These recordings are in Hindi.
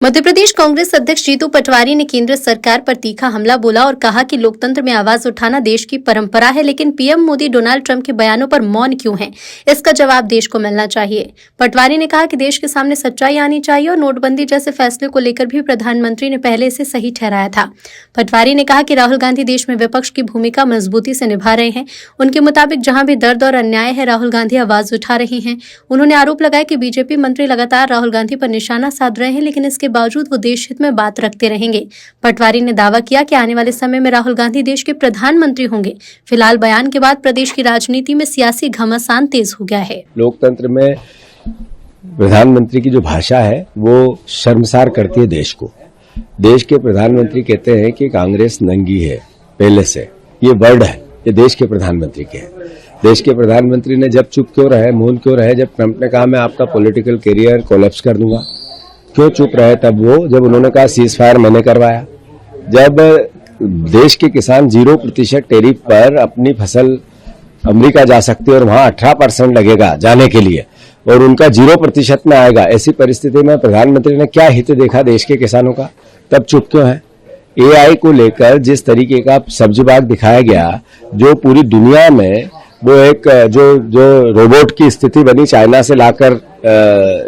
मध्य प्रदेश कांग्रेस अध्यक्ष जीतू पटवारी ने केंद्र सरकार पर तीखा हमला बोला और कहा कि लोकतंत्र में आवाज उठाना देश की परंपरा है, लेकिन पीएम मोदी डोनाल्ड ट्रंप के बयानों पर मौन क्यों हैं? इसका जवाब देश को मिलना चाहिए। पटवारी ने कहा कि देश के सामने सच्चाई आनी चाहिए और नोटबंदी जैसे फैसले को लेकर भी प्रधानमंत्री ने पहले इसे सही ठहराया था। पटवारी ने कहा कि राहुल गांधी देश में विपक्ष की भूमिका मजबूती से निभा रहे हैं। उनके मुताबिक जहां भी दर्द और अन्याय है, राहुल गांधी आवाज उठा रहे हैं। उन्होंने आरोप लगाया कि बीजेपी मंत्री लगातार राहुल गांधी पर निशाना साध रहे हैं, लेकिन इसके बावजूद वो देश हित में बात रखते रहेंगे। पटवारी ने दावा किया कि आने वाले समय में राहुल गांधी देश के प्रधानमंत्री होंगे। फिलहाल बयान के बाद प्रदेश की राजनीति में सियासी घमासान तेज हो गया है। लोकतंत्र में प्रधानमंत्री की जो भाषा है वो शर्मसार करती है देश को। देश के प्रधानमंत्री कहते हैं कि कांग्रेस नंगी है पहले से, ये वर्ड है, ये देश के प्रधानमंत्री के है। देश के प्रधानमंत्री ने जब चुप क्यों रहे, मौन क्यों रहे? जब ट्रंप ने कहा मैं आपका पॉलिटिकल करियर कोलैप्स कर दूंगा, क्यों चुप रहे तब वो? जब उन्होंने कहा सीज फायर मैंने करवाया। जब देश के किसान 0% टैरिफ पर अपनी फसल अमेरिका जा सकती है और वहां 18% लगेगा जाने के लिए और उनका 0% में आएगा, ऐसी परिस्थिति में प्रधानमंत्री ने क्या हित देखा देश के किसानों का? तब चुप क्यों है? एआई को लेकर जिस तरीके का सब्जीबाग दिखाया गया, जो पूरी दुनिया में वो एक जो रोबोट की स्थिति बनी, चाइना से लाकर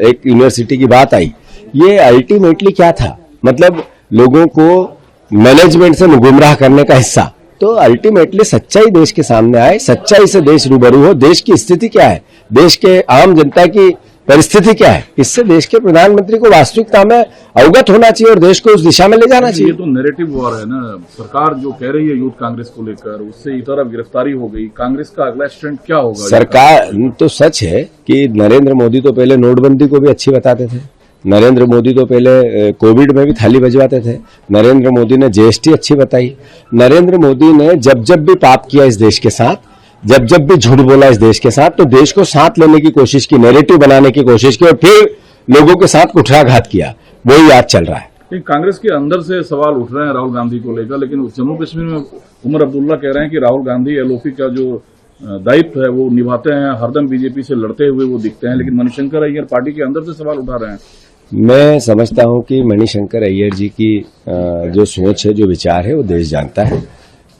एक यूनिवर्सिटी की बात आई, ये अल्टीमेटली क्या था? मतलब लोगों को मैनेजमेंट से गुमराह करने का हिस्सा। तो अल्टीमेटली सच्चाई देश के सामने आए, सच्चाई से देश रूबरू हो। देश की स्थिति क्या है, देश के आम जनता की परिस्थिति क्या है, इससे देश के प्रधानमंत्री को वास्तविकता में अवगत होना चाहिए और देश को उस दिशा में ले जाना चाहिए। ये तो नैरेटिव वॉर है ना, सरकार जो कह रही है यूथ कांग्रेस को लेकर, उससे एक तरफ गिरफ्तारी हो गई, कांग्रेस का अगला स्टैंड क्या होगा? सरकार तो सच है कि नरेंद्र मोदी तो पहले नोटबंदी को भी अच्छी बताते थे, नरेंद्र मोदी तो पहले कोविड में भी थाली बजवाते थे, नरेंद्र मोदी ने जीएसटी अच्छी बताई, नरेंद्र मोदी ने जब जब भी पाप किया इस देश के साथ, जब जब भी झूठ बोला इस देश के साथ, तो देश को साथ लेने की कोशिश की, नैरेटिव बनाने की कोशिश की और फिर लोगों के साथ कुठाराघात किया। वही याद चल रहा है। कांग्रेस के अंदर से सवाल उठ रहे हैं राहुल गांधी को लेकर, लेकिन जम्मू कश्मीर में उमर अब्दुल्ला कह रहे हैं कि राहुल गांधी एलओपी का जो दायित्व है वो निभाते हैं, हरदम बीजेपी से लड़ते हुए वो दिखते हैं, लेकिन मणिशंकर अय्यर पार्टी के अंदर से सवाल उठा रहे हैं। मैं समझता हूं कि मणिशंकर अय्यर जी की जो सोच है, जो विचार है, वो देश जानता है।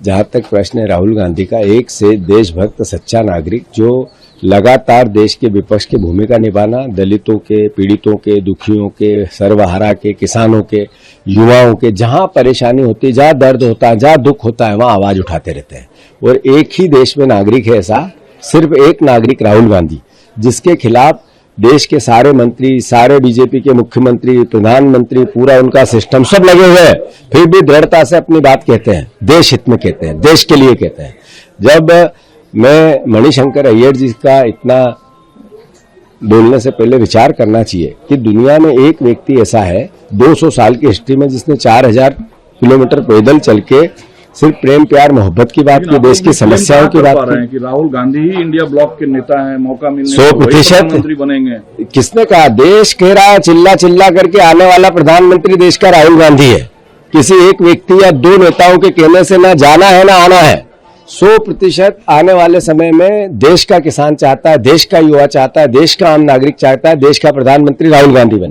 जहां तक प्रश्न है राहुल गांधी का, एक से देशभक्त सच्चा नागरिक जो लगातार देश के विपक्ष की भूमिका निभाना, दलितों के, पीड़ितों के, दुखियों के, सर्वहारा के, किसानों के, युवाओं के, जहां परेशानी होती है, जहां दर्द होता है, जहां दुख होता है, वहां आवाज उठाते रहते हैं। और एक ही देश में नागरिक है ऐसा, सिर्फ एक नागरिक राहुल गांधी, जिसके खिलाफ देश के सारे मंत्री, सारे बीजेपी के मुख्यमंत्री, प्रधानमंत्री, पूरा उनका सिस्टम सब लगे हुए हैं, फिर भी दृढ़ता से अपनी बात कहते हैं, देश हित में कहते हैं, देश के लिए कहते हैं। जब मैं मणिशंकर अय्यर जी का इतना बोलने से पहले विचार करना चाहिए कि दुनिया में एक व्यक्ति ऐसा है 200 साल की हिस्ट्री में जिसने 4000 किलोमीटर पैदल चल के सिर्फ प्रेम प्यार मोहब्बत की बात की, देश की समस्याओं की बात की। कि राहुल गांधी ही इंडिया ब्लॉक के नेता हैं, मौका मिलने 100% मंत्री बनेंगे। किसने कहा? देश कह रहा है, चिल्ला चिल्ला करके आने वाला प्रधानमंत्री देश का राहुल गांधी है। किसी एक व्यक्ति या दो नेताओं के कहने से ना जाना है ना आना है। 100% आने वाले समय में देश का किसान चाहता है, देश का युवा चाहता है, देश का आम नागरिक चाहता है, देश का प्रधानमंत्री राहुल गांधी बने।